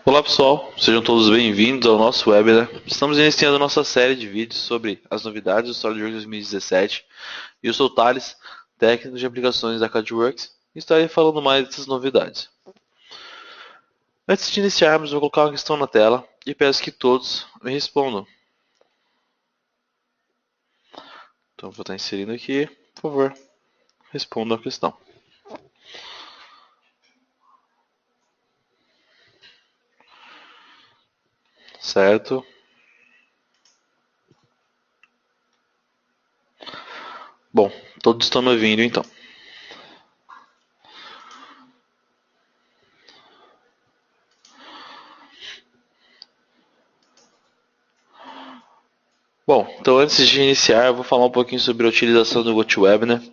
Olá pessoal, sejam todos bem-vindos ao nosso webinar. Estamos iniciando nossa série de vídeos sobre as novidades do SolidWorks 2017. Eu sou o Thales, técnico de aplicações da CADWorks, e estarei falando mais dessas novidades. Antes de iniciarmos, vou colocar uma questão na tela e peço que todos me respondam. Então vou estar inserindo aqui, por favor, respondam a questão. Certo? Bom, todos estão me ouvindo então. Bom, então antes de iniciar, eu vou falar um pouquinho sobre a utilização do GoToWebinar.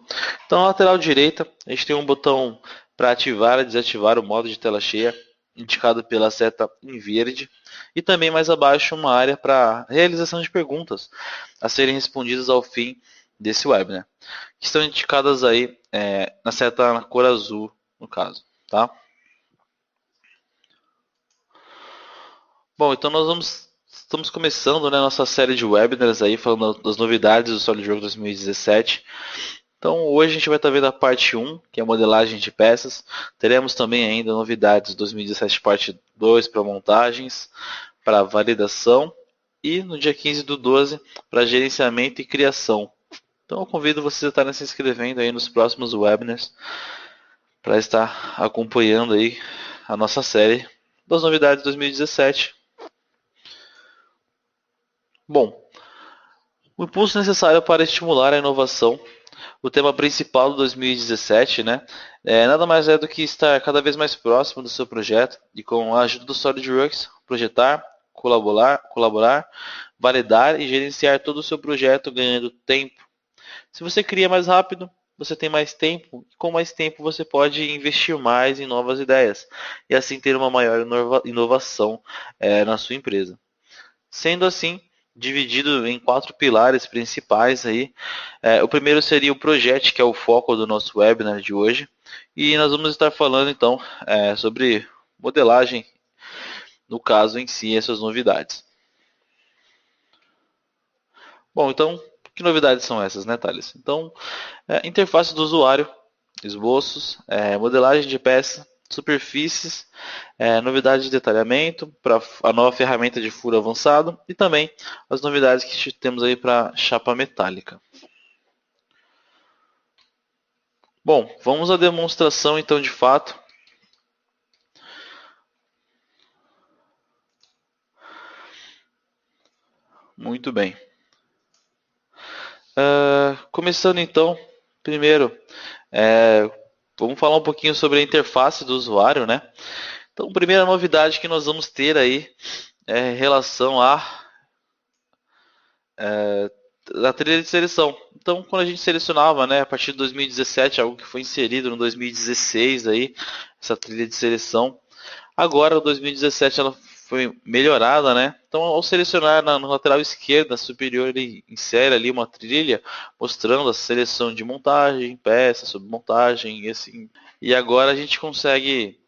Então, na lateral direita, a gente tem um botão para ativar e desativar o modo de tela cheia, indicado pela seta em verde, e também mais abaixo uma área para realização de perguntas a serem respondidas ao fim desse webinar, que estão indicadas aí na seta na cor azul, no caso, tá? Bom, então estamos começando, né, nossa série de webinars aí, falando das novidades do SolidWorks 2017. Então, hoje a gente vai estar vendo a parte 1, que é a modelagem de peças. Teremos também ainda novidades 2017 parte 2 para montagens, para validação e no dia 15 do 12 para gerenciamento e criação. Então, eu convido vocês a estarem se inscrevendo aí nos próximos webinars para estar acompanhando aí a nossa série das novidades 2017. Bom, o impulso necessário para estimular a inovação. O tema principal do 2017, né, nada mais é do que estar cada vez mais próximo do seu projeto e com a ajuda do SolidWorks, projetar, colaborar, validar e gerenciar todo o seu projeto ganhando tempo. Se você cria mais rápido, você tem mais tempo e com mais tempo você pode investir mais em novas ideias e assim ter uma maior inovação na sua empresa. Sendo assim, dividido em 4 pilares principais aí. O primeiro seria o projeto, que é o foco do nosso webinar de hoje. E nós vamos estar falando então sobre modelagem, no caso em si, essas novidades. Bom, então, que novidades são essas, né, Thales? Então, interface do usuário, esboços, modelagem de peça, superfícies, novidades de detalhamento, para a nova ferramenta de furo avançado e também as novidades que temos aí para chapa metálica. Bom, vamos à demonstração então de fato. Muito bem. Começando então, primeiro, vamos falar um pouquinho sobre a interface do usuário, né? Então, a primeira novidade que nós vamos ter aí é em relação à trilha de seleção. Então, quando a gente selecionava, né, a partir de 2017, algo que foi inserido no 2016 aí, essa trilha de seleção. Agora, o 2017, ela foi melhorada, né? Então, ao selecionar na lateral esquerda superior, ele insere ali uma trilha mostrando a seleção de montagem, peça, submontagem e assim. E agora a gente consegue,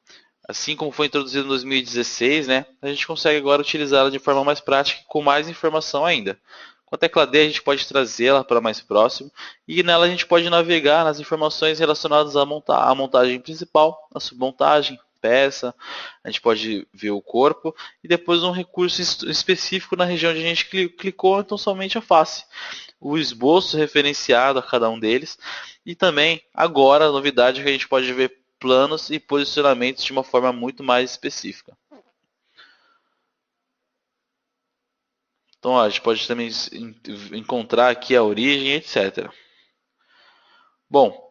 assim como foi introduzido em 2016, né? A gente consegue agora utilizá-la de forma mais prática e com mais informação ainda. Com a tecla D a gente pode trazê-la para mais próximo e nela a gente pode navegar nas informações relacionadas à montagem principal, a submontagem, peça, a gente pode ver o corpo e depois um recurso específico na região onde a gente clicou, então somente a face. O esboço referenciado a cada um deles e também agora a novidade é que a gente pode ver planos e posicionamentos de uma forma muito mais específica. Então ó, a gente pode também encontrar aqui a origem, etc. Bom,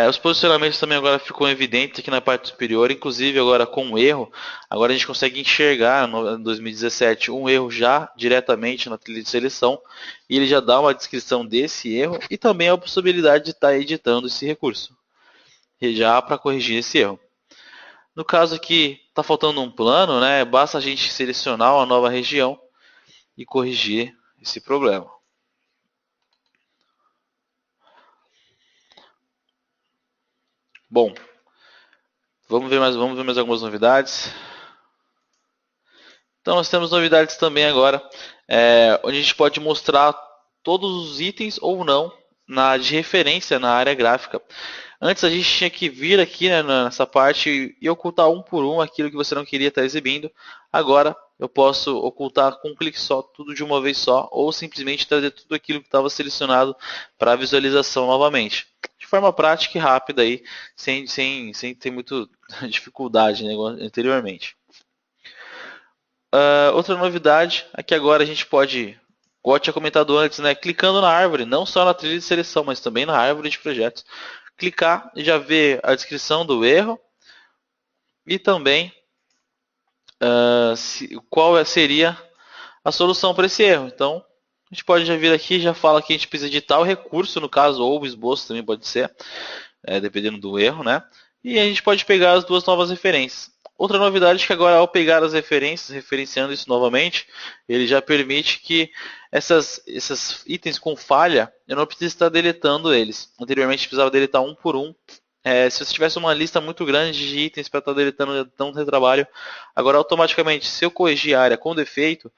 os posicionamentos também agora ficam evidentes aqui na parte superior, inclusive agora com um erro, agora a gente consegue enxergar no 2017 um erro já diretamente na trilha de seleção e ele já dá uma descrição desse erro e também a possibilidade de estar editando esse recurso, já para corrigir esse erro. No caso aqui está faltando um plano, né? Basta a gente selecionar uma nova região e corrigir esse problema. Bom, vamos ver mais algumas novidades. Então nós temos novidades também agora, onde a gente pode mostrar todos os itens ou não de referência na área gráfica. Antes a gente tinha que vir aqui, né, nessa parte e ocultar um por um aquilo que você não queria estar exibindo. Agora eu posso ocultar com um clique só, tudo de uma vez só, ou simplesmente trazer tudo aquilo que estava selecionado para visualização novamente. De forma prática e rápida aí, sem ter muita dificuldade, né, anteriormente. Outra novidade é que agora a gente pode, como eu tinha comentado antes, né, clicando na árvore, não só na trilha de seleção, mas também na árvore de projetos. Clicar e já ver a descrição do erro e também qual seria a solução para esse erro. Então, a gente pode já vir aqui e já fala que a gente precisa de tal recurso, no caso, ou o esboço também pode ser, dependendo do erro, né? E a gente pode pegar as duas novas referências. Outra novidade é que agora, ao pegar as referências, referenciando isso novamente, ele já permite que esses itens com falha, eu não preciso estar deletando eles. Anteriormente, precisava deletar um por um. Se você tivesse uma lista muito grande de itens para estar deletando, não ter trabalho, agora automaticamente, se eu corrigir a área com defeito,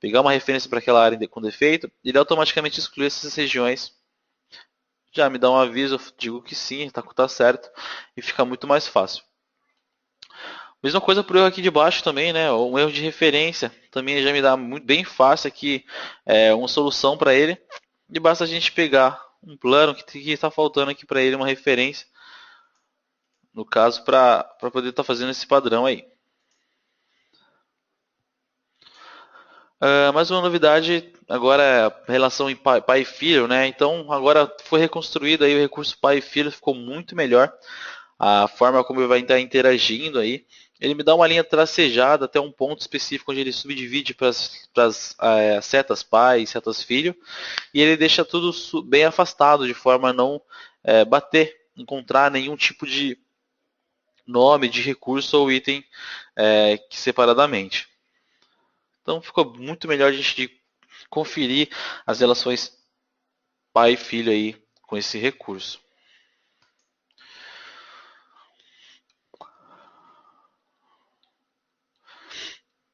pegar uma referência para aquela área com defeito, ele automaticamente exclui essas regiões. Já me dá um aviso, eu digo que sim, está certo, e fica muito mais fácil. Mesma coisa para o erro aqui de baixo também, né? Um erro de referência também já me dá bem fácil aqui uma solução para ele. E basta a gente pegar um plano que está faltando aqui para ele, uma referência, no caso, para poder estar fazendo esse padrão aí. Mais uma novidade agora é a relação em pai e filho, né? Então agora foi reconstruído aí o recurso pai e filho, ficou muito melhor. A forma como ele vai estar interagindo aí. Ele me dá uma linha tracejada até um ponto específico onde ele subdivide para as setas pai e setas filho. E ele deixa tudo bem afastado, de forma a não bater, encontrar nenhum tipo de nome de recurso ou item separadamente. Então ficou muito melhor a gente conferir as relações pai e filho aí com esse recurso.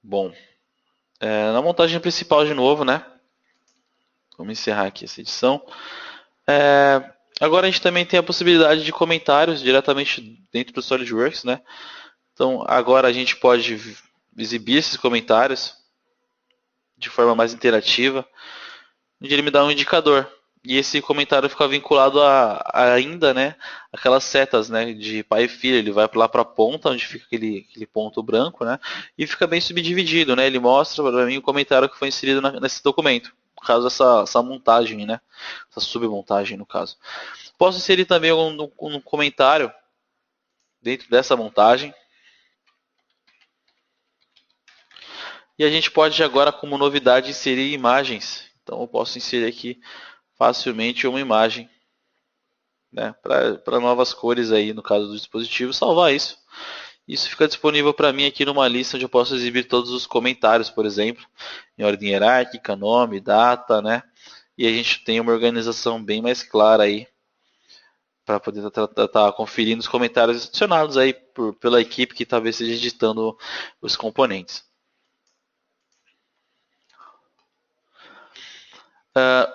Bom, na montagem principal de novo, né? Vamos encerrar aqui essa edição. Agora a gente também tem a possibilidade de comentários diretamente dentro do SolidWorks, né? Então agora a gente pode exibir esses comentários de forma mais interativa, onde ele me dá um indicador. E esse comentário fica vinculado ainda, né, aquelas setas, né, de pai e filho. Ele vai lá para a ponta, onde fica aquele ponto branco, né, e fica bem subdividido, né. Ele mostra para mim o comentário que foi inserido nesse documento. No caso, essa montagem, né, essa submontagem, no caso. Posso inserir também um comentário dentro dessa montagem. E a gente pode agora, como novidade, inserir imagens. Então eu posso inserir aqui facilmente uma imagem, né, para novas cores aí, no caso do dispositivo, salvar isso. Isso fica disponível para mim aqui numa lista onde eu posso exibir todos os comentários, por exemplo, em ordem hierárquica, nome, data, né? E a gente tem uma organização bem mais clara aí para poder estar conferindo os comentários adicionados aí pela equipe que talvez esteja editando os componentes.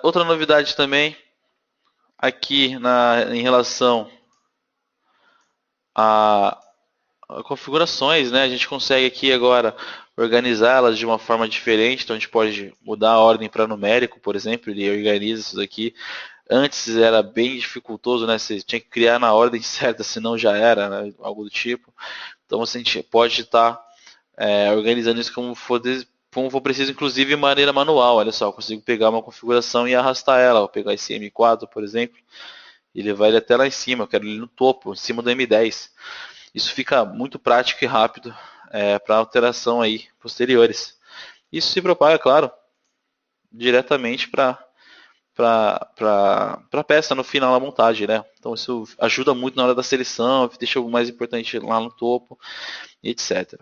Outra novidade também aqui em relação a configurações, né? A gente consegue aqui agora organizá-las de uma forma diferente. Então a gente pode mudar a ordem para numérico, por exemplo. Ele organiza isso daqui. Antes era bem dificultoso, né? Você tinha que criar na ordem certa, senão já era, né? Algo do tipo. Então a gente pode estar organizando isso como for preciso, inclusive de maneira manual. Olha só, eu consigo pegar uma configuração e arrastar ela. Vou pegar esse M4, por exemplo, e levar ele até lá em cima. Eu quero ele no topo, em cima do M10. Isso fica muito prático e rápido para alteração aí posteriores. Isso se propaga, claro, diretamente para a peça no final da montagem, né? Então isso ajuda muito na hora da seleção, deixa o mais importante lá no topo, etc.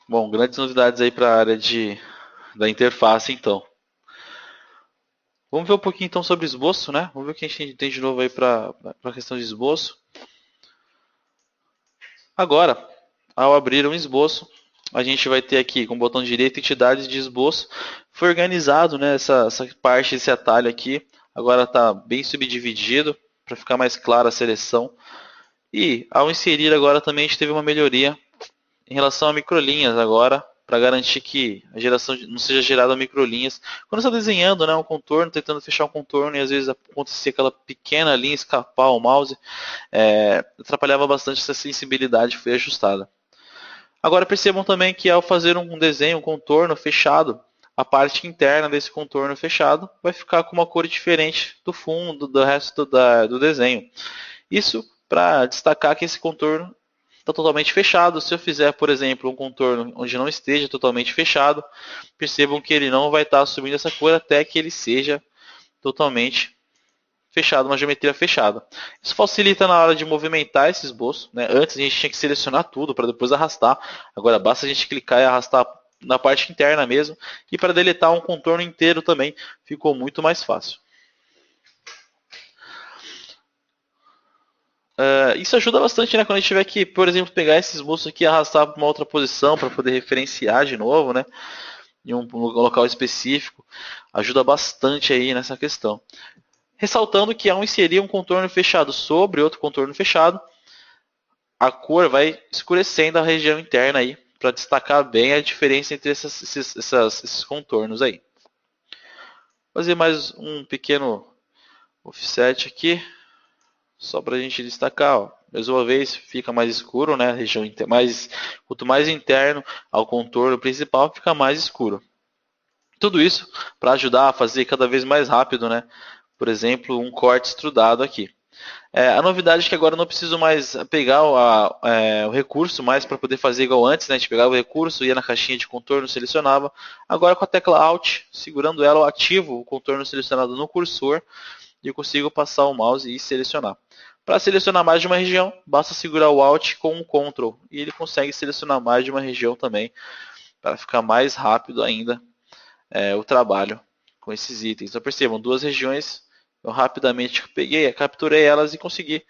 Bom, grandes novidades aí para a área da interface, então. Vamos ver um pouquinho então sobre esboço, né? Vamos ver o que a gente tem de novo aí para a questão de esboço. Agora, ao abrir um esboço, a gente vai ter aqui com o botão direito entidades de esboço. Foi organizado, né, essa parte, esse atalho aqui. Agora está bem subdividido para ficar mais clara a seleção. E ao inserir agora também a gente teve uma melhoria em relação a microlinhas agora, para garantir que a geração não seja gerada microlinhas. Quando você está desenhando, né, um contorno, tentando fechar um contorno e às vezes acontecia aquela pequena linha escapar ao mouse, atrapalhava bastante. Essa sensibilidade foi ajustada. Agora percebam também que ao fazer um desenho, um contorno fechado, a parte interna desse contorno fechado vai ficar com uma cor diferente do fundo, do resto do desenho. Isso para destacar que esse contorno está totalmente fechado. Se eu fizer, por exemplo, um contorno onde não esteja totalmente fechado, percebam que ele não vai estar assumindo essa cor até que ele seja totalmente fechado, uma geometria fechada. Isso facilita na hora de movimentar esse esboço, né? Antes a gente tinha que selecionar tudo para depois arrastar. Agora basta a gente clicar e arrastar na parte interna mesmo. E para deletar um contorno inteiro também ficou muito mais fácil. Isso ajuda bastante, né? Quando a gente tiver que, por exemplo, pegar esse esboço aqui e arrastar para uma outra posição para poder referenciar de novo, né? Em um local específico. Ajuda bastante aí nessa questão. Ressaltando que ao inserir um contorno fechado sobre outro contorno fechado, a cor vai escurecendo a região interna aí, para destacar bem a diferença entre esses contornos aí. Vou fazer mais um pequeno offset aqui, só para a gente destacar. Ó. Mais uma vez fica mais escuro, né? A região quanto mais interno ao contorno principal, fica mais escuro. Tudo isso para ajudar a fazer cada vez mais rápido, né? Por exemplo, um corte extrudado aqui. A novidade é que agora eu não preciso mais pegar o recurso mais para poder fazer igual antes, né? A gente pegava o recurso, ia na caixinha de contorno, selecionava. Agora com a tecla Alt, segurando ela, eu ativo o contorno selecionado no cursor e eu consigo passar o mouse e selecionar. Para selecionar mais de uma região, basta segurar o Alt com o Ctrl e ele consegue selecionar mais de uma região também, para ficar mais rápido ainda o trabalho com esses itens. Então percebam, duas regiões, eu rapidamente peguei, capturei elas e consegui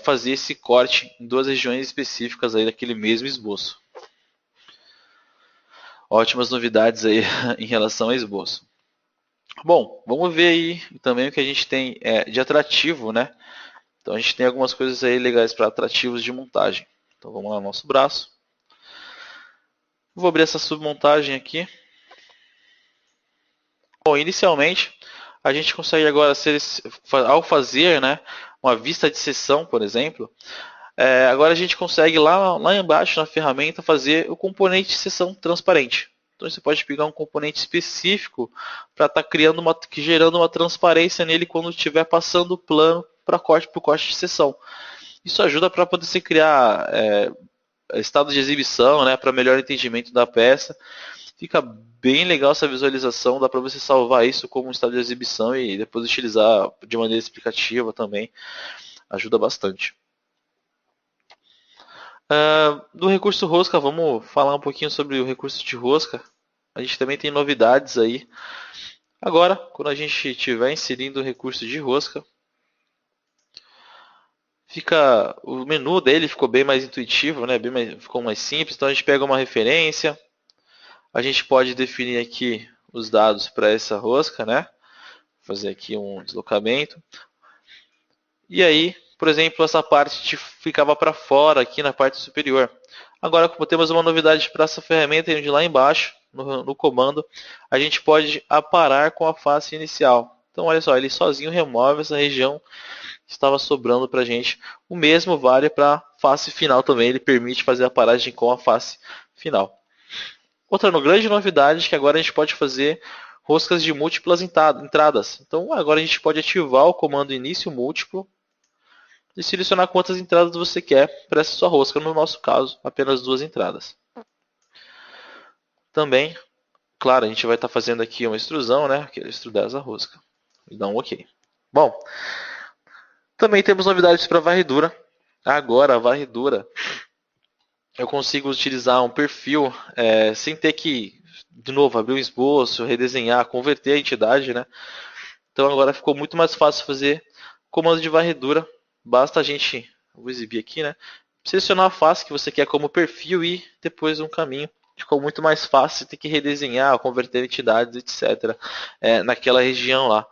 fazer esse corte em duas regiões específicas aí daquele mesmo esboço. Ótimas novidades aí em relação ao esboço. Bom, vamos ver aí também o que a gente tem de atrativo, né? Então a gente tem algumas coisas aí legais para atrativos de montagem. Então vamos lá no nosso braço. Vou abrir essa submontagem aqui. Bom, inicialmente a gente consegue agora, ao fazer, né, uma vista de seção, por exemplo, agora a gente consegue lá embaixo na ferramenta fazer o componente de seção transparente. Então você pode pegar um componente específico para estar gerando uma transparência nele quando estiver passando o plano para o corte de seção. Isso ajuda para poder se criar estado de exibição, né, para melhor entendimento da peça. Fica bem legal essa visualização, dá para você salvar isso como um estado de exibição e depois utilizar de maneira explicativa também. Ajuda bastante. Do recurso rosca, vamos falar um pouquinho sobre o recurso de rosca. A gente também tem novidades aí. Agora, quando a gente estiver inserindo o recurso de rosca, o menu dele ficou bem mais intuitivo, né? Ficou mais simples. Então a gente pega uma referência, a gente pode definir aqui os dados para essa rosca, né? Fazer aqui um deslocamento. E aí, por exemplo, essa parte ficava para fora aqui na parte superior. Agora, como temos uma novidade para essa ferramenta, onde lá embaixo, no comando, a gente pode aparar com a face inicial. Então, olha só, ele sozinho remove essa região que estava sobrando para a gente. O mesmo vale para a face final também, ele permite fazer a paragem com a face final. Outra grande novidade é que agora a gente pode fazer roscas de múltiplas entradas. Então, agora a gente pode ativar o comando início múltiplo e selecionar quantas entradas você quer para essa sua rosca. No nosso caso, apenas 2 entradas. Também, claro, a gente vai estar fazendo aqui uma extrusão, né? Que é extrudar essa rosca. E dar um OK. Bom, também temos novidades para varredura. Agora, a varredura, eu consigo utilizar um perfil sem ter que, de novo, abrir um esboço, redesenhar, converter a entidade, né? Então agora ficou muito mais fácil fazer comando de varredura. Basta a gente, vou exibir aqui, né? selecionar a face que você quer como perfil e depois um caminho. Ficou muito mais fácil ter que redesenhar, converter entidades, etc. Naquela região lá.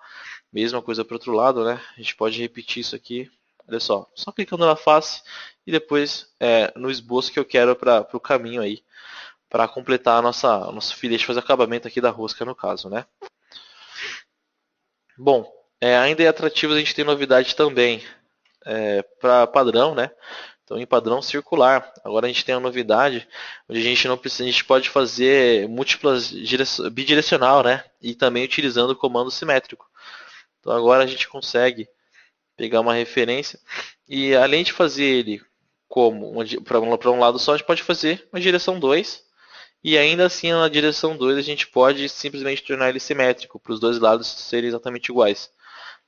Mesma coisa para o outro lado, né? A gente pode repetir isso aqui. Olha só clicando na face e depois no esboço que eu quero para o caminho aí, para completar nosso filete, fazer acabamento aqui da rosca no caso, né? Bom, ainda é atrativo, a gente tem novidade também para padrão, né? Então, em padrão circular, agora a gente tem uma novidade onde a gente não precisa, a gente pode fazer múltiplas bidirecional, né? E também utilizando o comando simétrico. Então, agora a gente consegue pegar uma referência e além de fazer ele como para um lado só, a gente pode fazer uma direção 2 e ainda assim na direção 2 a gente pode simplesmente tornar ele simétrico para os dois lados serem exatamente iguais.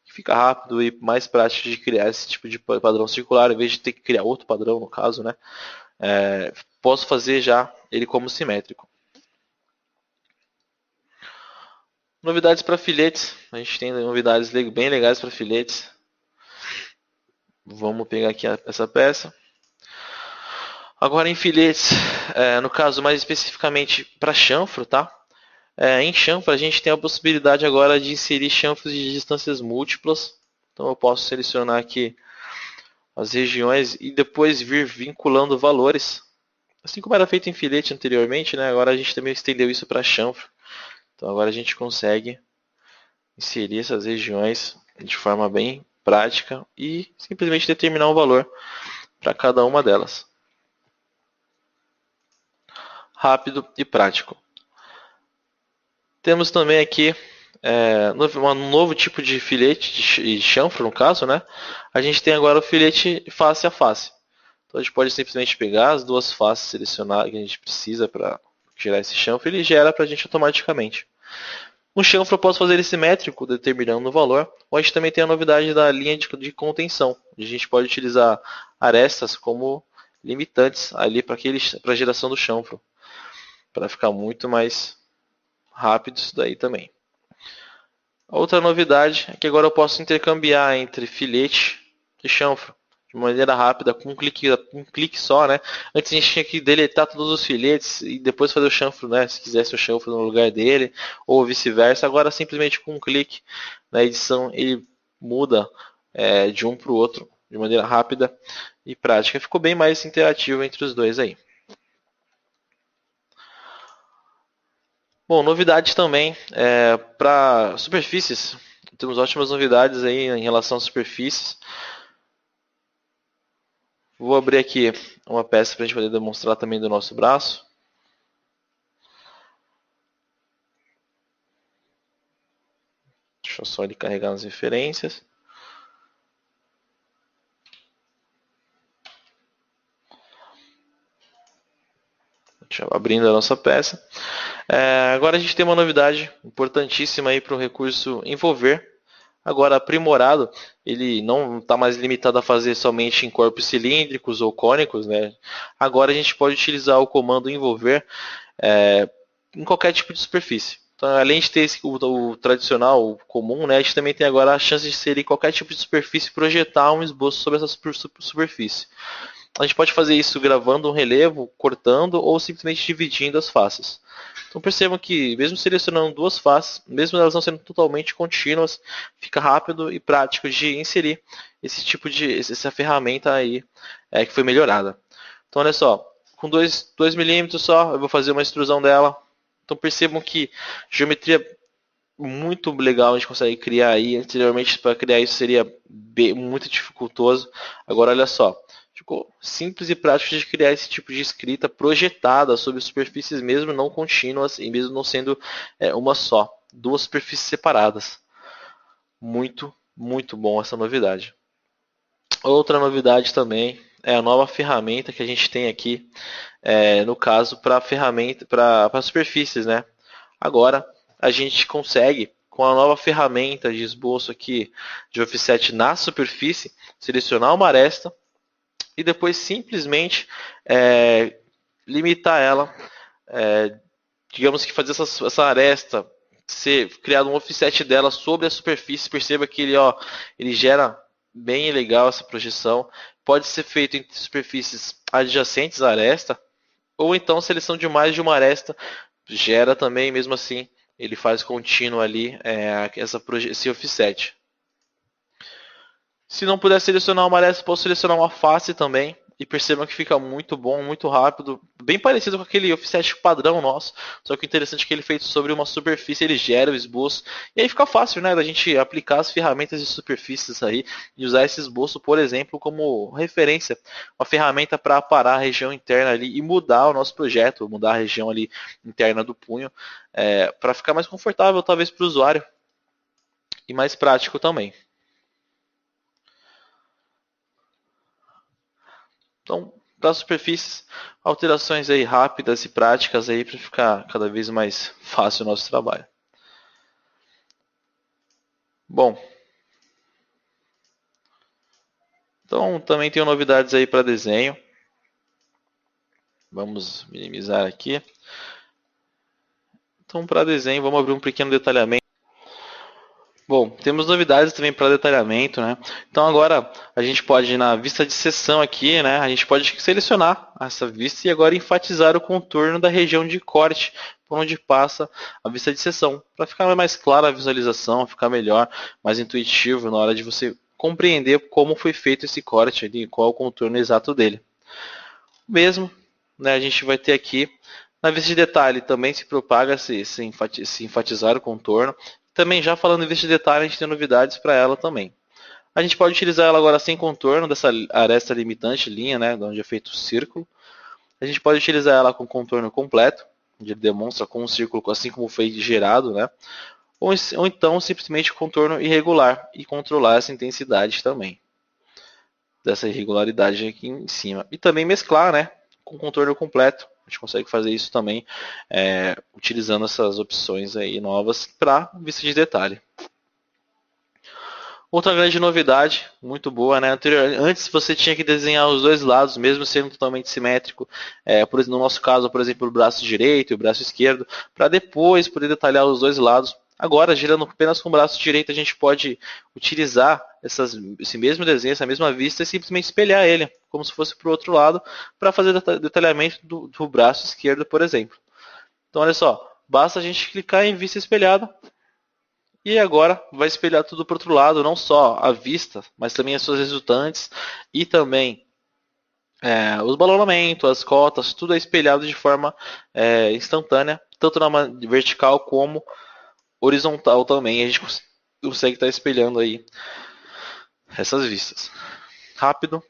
Fica rápido e mais prático de criar esse tipo de padrão circular, em vez de ter que criar outro padrão, no caso, né? Posso fazer já ele como simétrico. Novidades para filetes. A gente tem novidades bem legais para filetes. Vamos pegar aqui essa peça. Agora em filetes, no caso mais especificamente para chanfro, tá? Em chanfro a gente tem a possibilidade agora de inserir chanfros de distâncias múltiplas. Então eu posso selecionar aqui as regiões e depois vir vinculando valores. Assim como era feito em filete anteriormente, né? Agora a gente também estendeu isso para chanfro. Então agora a gente consegue inserir essas regiões de forma bem prática e simplesmente determinar um valor para cada uma delas. Rápido e prático. Temos também aqui um novo tipo de filete de chanfro, no caso, né? A gente tem agora o filete face a face. Então a gente pode simplesmente pegar as duas faces selecionadas que a gente precisa para gerar esse chanfro e ele gera para a gente automaticamente. No chanfro eu posso fazer ele simétrico, determinando o valor, ou a gente também tem a novidade da linha de contenção, onde a gente pode utilizar arestas como limitantes ali para a geração do chanfro, para ficar muito mais rápido isso daí também. A outra novidade é que agora eu posso intercambiar entre filete e chanfro de maneira rápida, com um clique só, né? Antes a gente tinha que deletar todos os filetes e depois fazer o chanfro, né? Se quisesse o chanfro no lugar dele, ou vice-versa. Agora simplesmente com um clique na edição ele muda de um para o outro de maneira rápida e prática. Ficou bem mais interativo entre os dois aí. Bom, novidades também para superfícies. Temos ótimas novidades aí em relação às superfícies. Vou abrir aqui uma peça para a gente poder demonstrar também do nosso braço. Deixa eu só ele carregar as referências. Abrindo a nossa peça. Agora a gente tem uma novidade importantíssima aí para o recurso envolver. Agora aprimorado, ele não está mais limitado a fazer somente em corpos cilíndricos ou cônicos, né? Agora a gente pode utilizar o comando envolver em qualquer tipo de superfície. Então, além de ter o tradicional, o comum, né, a gente também tem agora a chance de inserir qualquer tipo de superfície e projetar um esboço sobre essa superfície. A gente pode fazer isso gravando um relevo, cortando ou simplesmente dividindo as faces. Então percebam que mesmo selecionando duas faces, mesmo elas não sendo totalmente contínuas, fica rápido e prático de inserir essa ferramenta aí que foi melhorada. Então olha só, com 2 milímetros só, eu vou fazer uma extrusão dela. Então percebam que geometria muito legal a gente consegue criar aí. Anteriormente para criar isso seria muito dificultoso. Agora olha só. Ficou simples e prático de criar esse tipo de escrita projetada sobre superfícies mesmo não contínuas e mesmo não sendo uma só, duas superfícies separadas. Muito, muito bom essa novidade. Outra novidade também é a nova ferramenta que a gente tem aqui, no caso para superfícies, né? Agora a gente consegue, com a nova ferramenta de esboço aqui de offset na superfície, selecionar uma aresta e depois simplesmente limitar ela, digamos que fazer essa aresta ser criado um offset dela sobre a superfície. Perceba que ele gera bem legal essa projeção, pode ser feito entre superfícies adjacentes à aresta, ou então seleção de mais de uma aresta gera também, mesmo assim, ele faz contínuo ali esse offset. Se não puder selecionar uma aresta, posso selecionar uma face também. E percebam que fica muito bom, muito rápido, bem parecido com aquele offset padrão nosso. Só que o interessante é que ele é feito sobre uma superfície, ele gera o esboço. E aí fica fácil, né, da gente aplicar as ferramentas de superfícies aí e usar esse esboço, por exemplo, como referência. Uma ferramenta para aparar a região interna ali e mudar o nosso projeto, mudar a região ali interna do punho, para ficar mais confortável talvez para o usuário e mais prático também. Então, para superfícies, alterações aí rápidas e práticas aí para ficar cada vez mais fácil o nosso trabalho. Bom, então também tenho novidades aí para desenho. Vamos minimizar aqui. Então, para desenho, vamos abrir um pequeno detalhamento. Bom, temos novidades também para detalhamento, né? Então agora a gente pode ir na vista de seção aqui, né? A gente pode selecionar essa vista e agora enfatizar o contorno da região de corte por onde passa a vista de seção, para ficar mais clara a visualização, ficar melhor, mais intuitivo na hora de você compreender como foi feito esse corte ali, qual é o contorno exato dele. Mesmo, né? A gente vai ter aqui na vista de detalhe também se propaga se enfatizar o contorno. Também já falando em vista de detalhe, a gente tem novidades para ela também. A gente pode utilizar ela agora sem contorno, dessa aresta limitante, linha, né, onde é feito o círculo. A gente pode utilizar ela com contorno completo, onde ele demonstra com um círculo assim como foi gerado, né? Ou então simplesmente contorno irregular e controlar essa intensidade também, dessa irregularidade aqui em cima. E também mesclar, né, com contorno completo. A gente consegue fazer isso também utilizando essas opções aí novas para vista de detalhe. Outra grande novidade, muito boa, né? Antes você tinha que desenhar os dois lados, mesmo sendo totalmente simétrico. No nosso caso, por exemplo, o braço direito e o braço esquerdo, para depois poder detalhar os dois lados. Agora, girando apenas com o braço direito, a gente pode utilizar esse mesmo desenho, essa mesma vista e simplesmente espelhar ele, como se fosse para o outro lado, para fazer detalhamento do braço esquerdo, por exemplo. Então, olha só, basta a gente clicar em vista espelhada e agora vai espelhar tudo para o outro lado, não só a vista, mas também as suas resultantes e também os balonamentos, as cotas, tudo é espelhado de forma instantânea, tanto na vertical como horizontal também. A gente consegue estar espelhando aí essas vistas. Rápido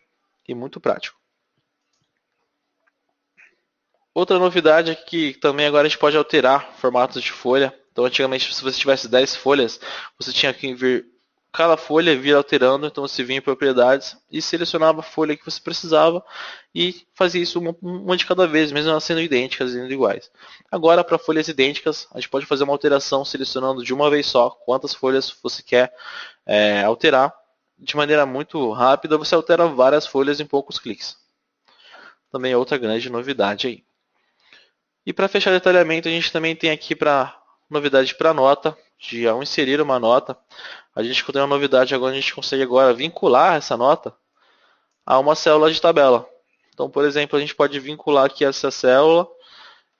e muito prático. Outra novidade é que também agora a gente pode alterar formatos de folha. Então antigamente se você tivesse 10 folhas, você tinha que vir cada folha vir alterando, então você vinha em propriedades e selecionava a folha que você precisava e fazia isso uma de cada vez, mesmo elas sendo idênticas, sendo iguais. Agora para folhas idênticas, a gente pode fazer uma alteração selecionando de uma vez só quantas folhas você quer alterar. De maneira muito rápida, você altera várias folhas em poucos cliques. Também é outra grande novidade aí. E para fechar o detalhamento, a gente também tem aqui novidade para nota, ao inserir uma nota, a gente tem uma novidade agora, a gente consegue agora vincular essa nota a uma célula de tabela. Então, por exemplo, a gente pode vincular aqui essa célula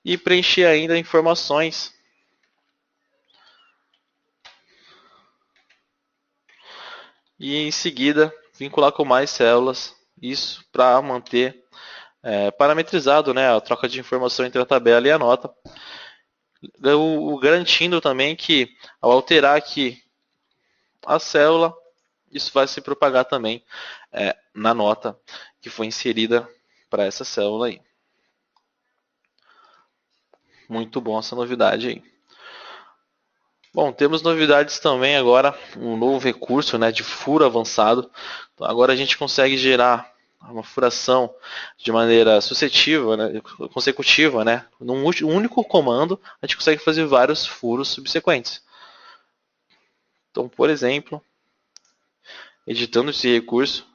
e preencher ainda informações e em seguida vincular com mais células, isso para manter parametrizado, né, a troca de informação entre a tabela e a nota, garantindo também que ao alterar aqui a célula, isso vai se propagar também na nota que foi inserida para essa célula aí. Muito bom essa novidade aí. Bom, temos novidades também agora, um novo recurso, né, de furo avançado. Então, agora a gente consegue gerar uma furação de maneira sucessiva, né, consecutiva, né? Num único comando, a gente consegue fazer vários furos subsequentes. Então, por exemplo, editando esse recurso,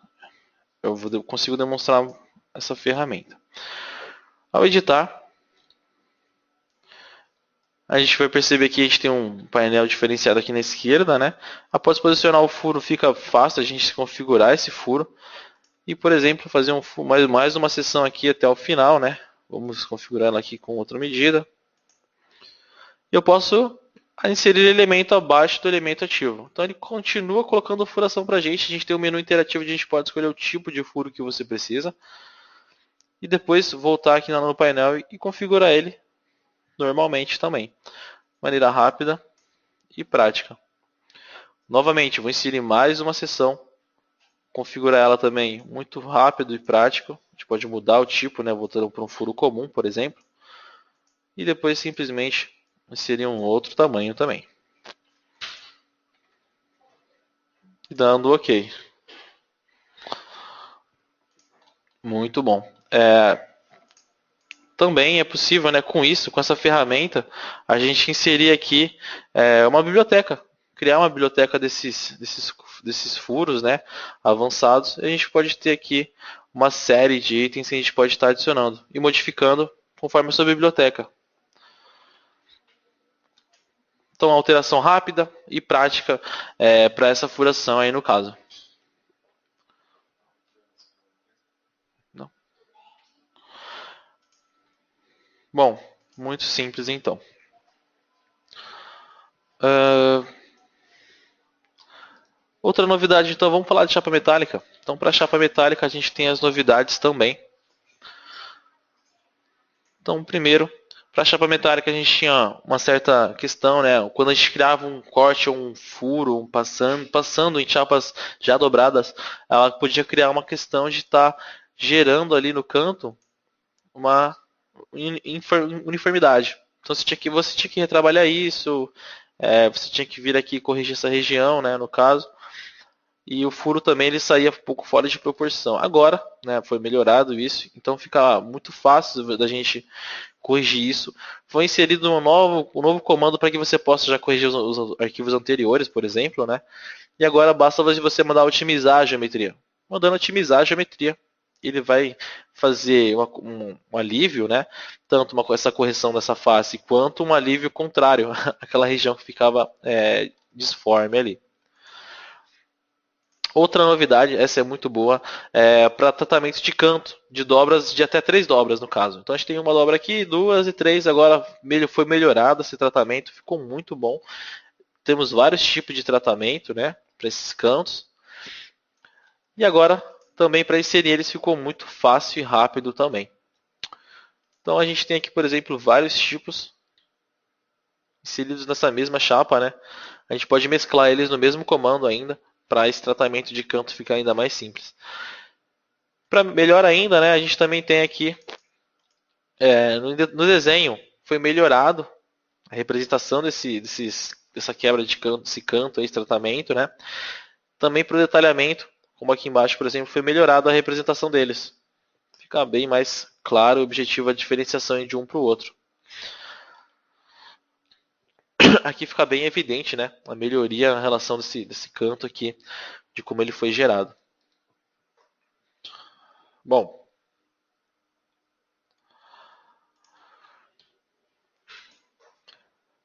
eu consigo demonstrar essa ferramenta. Ao editar, a gente vai perceber que a gente tem um painel diferenciado aqui na esquerda, né? Após posicionar o furo, fica fácil a gente configurar esse furo. e, por exemplo, fazer mais uma sessão aqui até o final, né? Vamos configurar ela aqui com outra medida. Eu posso inserir elemento abaixo do elemento ativo. Então ele continua colocando furação para a gente tem um menu interativo onde a gente pode escolher o tipo de furo que você precisa. E depois voltar aqui no painel e configurar ele normalmente também. Maneira rápida e prática. Novamente, vou inserir mais uma seção. Configurar ela também muito rápido e prático. A gente pode mudar o tipo, né, voltando para um furo comum, por exemplo. E depois simplesmente inserir um outro tamanho também. E dando OK. Muito bom. Também é possível, né, com isso, com essa ferramenta, a gente inserir aqui uma biblioteca. Criar uma biblioteca desses furos, né, avançados. E a gente pode ter aqui uma série de itens que a gente pode estar adicionando e modificando conforme a sua biblioteca. Então, alteração rápida e prática para essa furação aí no caso. Não. Bom, muito simples então. Outra novidade, então, vamos falar de chapa metálica. Então, para a chapa metálica, a gente tem as novidades também. Então, primeiro, para a chapa metálica, a gente tinha uma certa questão, né? Quando a gente criava um corte ou um furo, passando em chapas já dobradas, ela podia criar uma questão de estar gerando ali no canto uma uniformidade. Então, você tinha que retrabalhar isso, você tinha que vir aqui e corrigir essa região, né, no caso. E o furo também ele saía um pouco fora de proporção. Agora, né, foi melhorado isso, então fica muito fácil da gente corrigir isso. Foi inserido um novo comando para que você possa já corrigir os arquivos anteriores, por exemplo, né? E agora basta você mandar otimizar a geometria. Mandando otimizar a geometria, ele vai fazer um alívio, né? Tanto essa correção dessa face, quanto um alívio contrário, aquela região que ficava disforme ali. Outra novidade, essa é muito boa, para tratamento de canto, de dobras, de até 3 dobras no caso. Então a gente tem uma dobra aqui, 2 e 3, agora foi melhorado esse tratamento, ficou muito bom. Temos vários tipos de tratamento, né, para esses cantos. E agora, também para inserir eles ficou muito fácil e rápido também. Então a gente tem aqui, por exemplo, vários tipos inseridos nessa mesma chapa, né? A gente pode mesclar eles no mesmo comando ainda, para esse tratamento de canto ficar ainda mais simples. Para melhor ainda, né, a gente também tem aqui no desenho foi melhorado a representação dessa quebra de canto, desse canto, esse tratamento, né? Também para o detalhamento, como aqui embaixo, por exemplo, foi melhorado a representação deles. Fica bem mais claro e objetivo a diferenciação de um para o outro. Aqui fica bem evidente, né, a melhoria na relação desse canto aqui, de como ele foi gerado. Bom,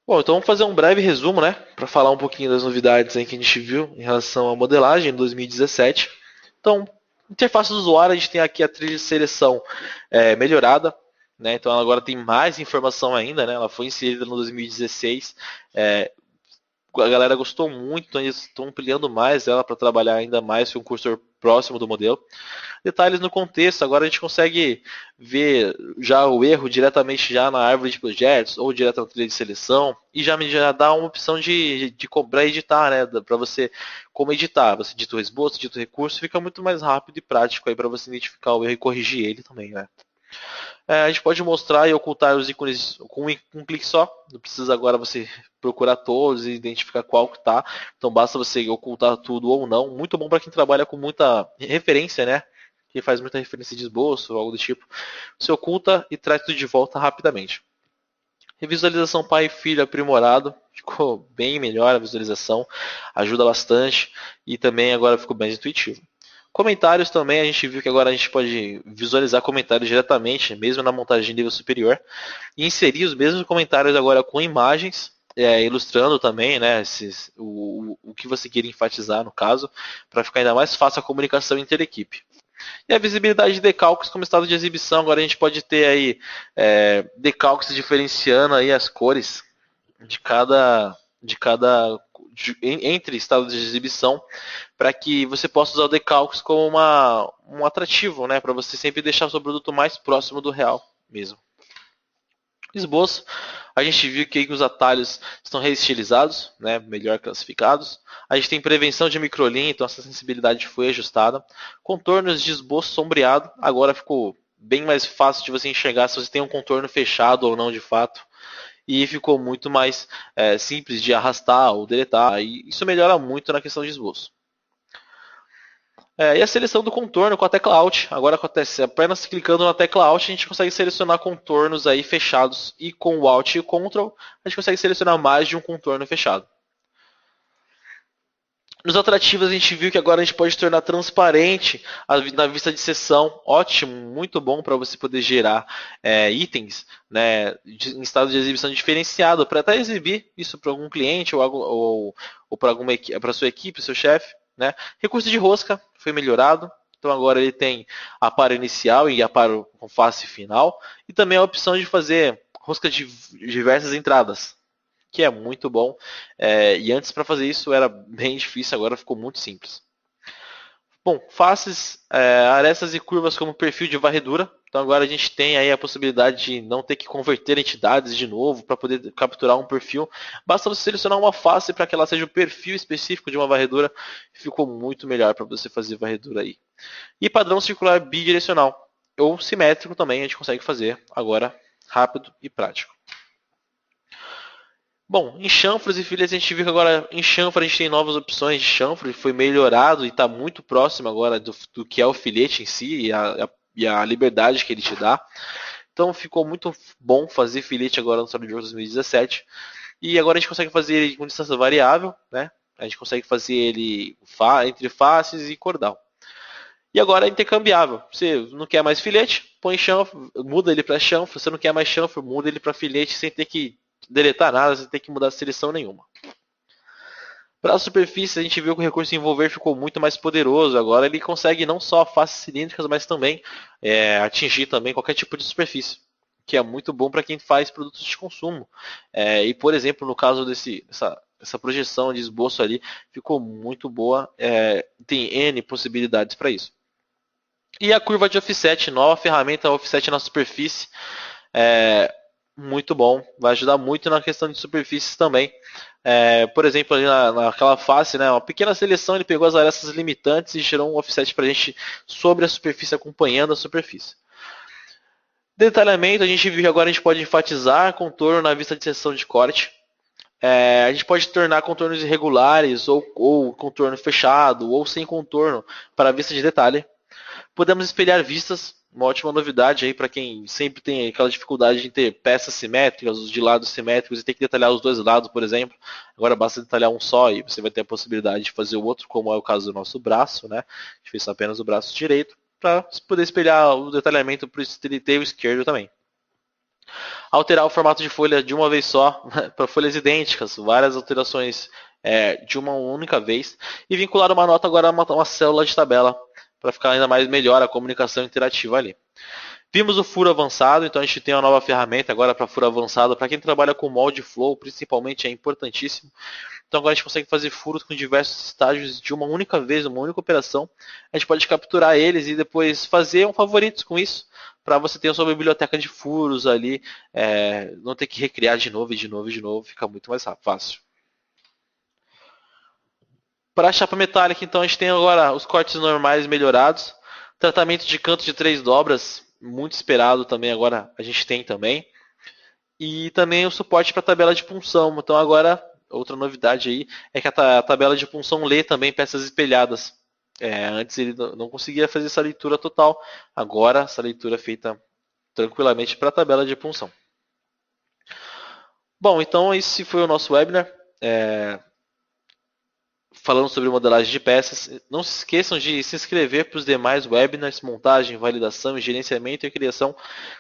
então vamos fazer um breve resumo, né, para falar um pouquinho das novidades aí que a gente viu em relação à modelagem em 2017. Então, interface do usuário, a gente tem aqui a trilha de seleção melhorada, né, então ela agora tem mais informação ainda, né, ela foi inserida no 2016, a galera gostou muito, então eles estão ampliando mais ela para trabalhar ainda mais com um cursor próximo do modelo. Detalhes no contexto, agora a gente consegue ver já o erro diretamente já na árvore de projetos ou direto na trilha de seleção e já dá uma opção de comprar e editar, né, para você como editar. Você edita o esboço, edita o recurso, fica muito mais rápido e prático aí para você identificar o erro e corrigir ele também, né. A gente pode mostrar e ocultar os ícones com um clique só. Não precisa agora você procurar todos e identificar qual que está. Então basta você ocultar tudo ou não. Muito bom para quem trabalha com muita referência, né? Que faz muita referência de esboço ou algo do tipo. Você oculta e traz tudo de volta rapidamente. Revisualização pai e filho aprimorado. Ficou bem melhor a visualização. Ajuda bastante. E também agora ficou mais intuitivo. Comentários também, a gente viu que agora a gente pode visualizar comentários diretamente, mesmo na montagem de nível superior, e inserir os mesmos comentários agora com imagens, ilustrando também, né, o que você queria enfatizar no caso, para ficar ainda mais fácil a comunicação inter-equipe. E a visibilidade de decalques como estado de exibição. Agora a gente pode ter aí decalques diferenciando aí as cores de cada entre estados de exibição, para que você possa usar o decalques como um atrativo, né, para você sempre deixar o seu produto mais próximo do real mesmo. Esboço, a gente viu que os atalhos estão reestilizados, né, melhor classificados. A gente tem prevenção de microlinha, então essa sensibilidade foi ajustada. Contornos de esboço sombreado, agora ficou bem mais fácil de você enxergar se você tem um contorno fechado ou não de fato. E ficou muito mais simples de arrastar ou deletar, e isso melhora muito na questão de esboço. E a seleção do contorno com a tecla Alt. Agora acontece, apenas clicando na tecla Alt a gente consegue selecionar contornos aí fechados, e com o Alt e o Ctrl a gente consegue selecionar mais de um contorno fechado. Nos atrativos a gente viu que agora a gente pode tornar transparente na vista de seção. Ótimo, muito bom para você poder gerar itens, né, em estado de exibição diferenciado, para até exibir isso para algum cliente ou para sua equipe, seu chefe. Né? Recurso de rosca foi melhorado, então agora ele tem aparo inicial e aparo com face final, e também a opção de fazer rosca de diversas entradas, que é muito bom, e antes para fazer isso era bem difícil, agora ficou muito simples. Bom, faces, arestas e curvas como perfil de varredura. Então agora a gente tem aí a possibilidade de não ter que converter entidades de novo para poder capturar um perfil. Basta você selecionar uma face para que ela seja o perfil específico de uma varredura. Ficou muito melhor para você fazer varredura aí. E padrão circular bidirecional, ou simétrico também, a gente consegue fazer agora rápido e prático. Bom, em chanfros e filhas a gente viu que agora em chanfro a gente tem novas opções de chanfro, foi melhorado e está muito próximo agora do que é o filete em si e a liberdade que ele te dá. Então ficou muito bom fazer filete agora no SolidWorks 2017. E agora a gente consegue fazer ele com distância variável, né? A gente consegue fazer ele entre faces e cordal. E agora é intercambiável. Você não quer mais filete, põe chanfro, muda ele para chanfro. Você não quer mais chanfro, muda ele para filete sem ter que deletar nada, sem ter que mudar a seleção nenhuma. Para a superfície, a gente viu que o recurso envolver ficou muito mais poderoso. Agora ele consegue não só faces cilíndricas, mas também atingir também qualquer tipo de superfície, que é muito bom para quem faz produtos de consumo. E, por exemplo, no caso dessa projeção de esboço ali, ficou muito boa. Tem N possibilidades para isso. E a curva de offset, nova ferramenta offset na superfície. Muito bom, vai ajudar muito na questão de superfícies também. Por exemplo, ali naquela face, né, uma pequena seleção, ele pegou as arestas limitantes e gerou um offset para a gente sobre a superfície, acompanhando a superfície. Detalhamento, a gente viu que agora a gente pode enfatizar contorno na vista de seção de corte. A gente pode tornar contornos irregulares ou contorno fechado ou sem contorno para a vista de detalhe. Podemos espelhar vistas, uma ótima novidade aí para quem sempre tem aquela dificuldade de ter peças simétricas, os de lados simétricos e ter que detalhar os dois lados, por exemplo. Agora basta detalhar um só e você vai ter a possibilidade de fazer o outro, como é o caso do nosso braço, né? A gente fez apenas o braço direito para poder espelhar o detalhamento para o estreito esquerdo também. Alterar o formato de folha de uma vez só para folhas idênticas, várias alterações de uma única vez, e vincular uma nota agora a uma célula de tabela para ficar ainda mais melhor a comunicação interativa ali. Vimos o furo avançado, então a gente tem uma nova ferramenta agora para furo avançado. Para quem trabalha com molde flow, principalmente, é importantíssimo. Então agora a gente consegue fazer furos com diversos estágios de uma única vez, uma única operação. A gente pode capturar eles e depois fazer um favoritos com isso, para você ter a sua biblioteca de furos ali, não ter que recriar de novo, fica muito mais fácil. Para a chapa metálica, então, a gente tem agora os cortes normais melhorados. Tratamento de canto de 3 dobras, muito esperado também, agora a gente tem também. E também o suporte para a tabela de punção. Então agora, outra novidade aí, é que a tabela de punção lê também peças espelhadas. Antes ele não conseguia fazer essa leitura total. Agora, essa leitura é feita tranquilamente para a tabela de punção. Bom, então esse foi o nosso webinar. Falando sobre modelagem de peças. Não se esqueçam de se inscrever para os demais webinars, montagem, validação, gerenciamento e criação.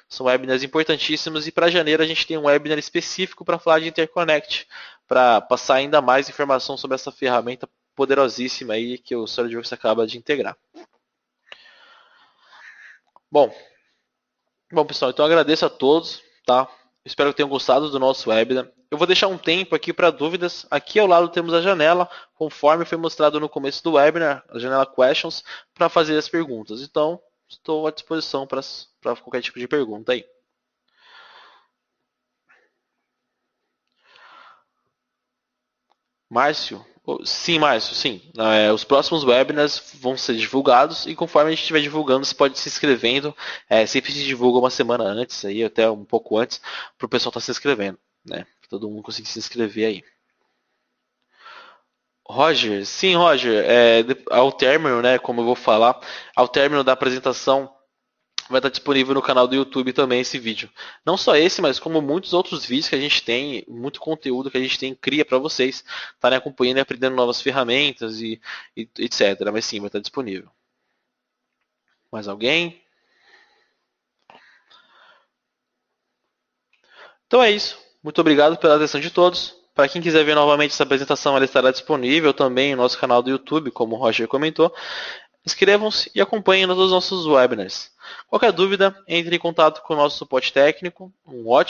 São webinars importantíssimos e para janeiro a gente tem um webinar específico para falar de Interconnect, para passar ainda mais informação sobre essa ferramenta poderosíssima aí que o SolidWorks acaba de integrar. Bom, pessoal, então eu agradeço a todos, tá? Espero que tenham gostado do nosso webinar. Eu vou deixar um tempo aqui para dúvidas. Aqui ao lado temos a janela, conforme foi mostrado no começo do webinar, a janela Questions, para fazer as perguntas. Então, estou à disposição para qualquer tipo de pergunta aí. Márcio? Sim, Márcio, sim. Os próximos webinars vão ser divulgados e conforme a gente estiver divulgando, você pode ir se inscrevendo. Sempre se divulga uma semana antes, aí, até um pouco antes, para o pessoal estar se inscrevendo, né? Pra todo mundo conseguir se inscrever aí. Roger, sim, Roger, ao término, né, como eu vou falar, ao término da apresentação, vai estar disponível no canal do YouTube também esse vídeo. Não só esse, mas como muitos outros vídeos que a gente tem, muito conteúdo que a gente tem, cria para vocês estarem acompanhando e aprendendo novas ferramentas e etc. Mas sim, vai estar disponível. Mais alguém? Então é isso. Muito obrigado pela atenção de todos. Para quem quiser ver novamente essa apresentação, ela estará disponível também no nosso canal do YouTube, como o Roger comentou. Inscrevam-se e acompanhem todos os nossos webinars. Qualquer dúvida, entre em contato com o nosso suporte técnico. Um ótimo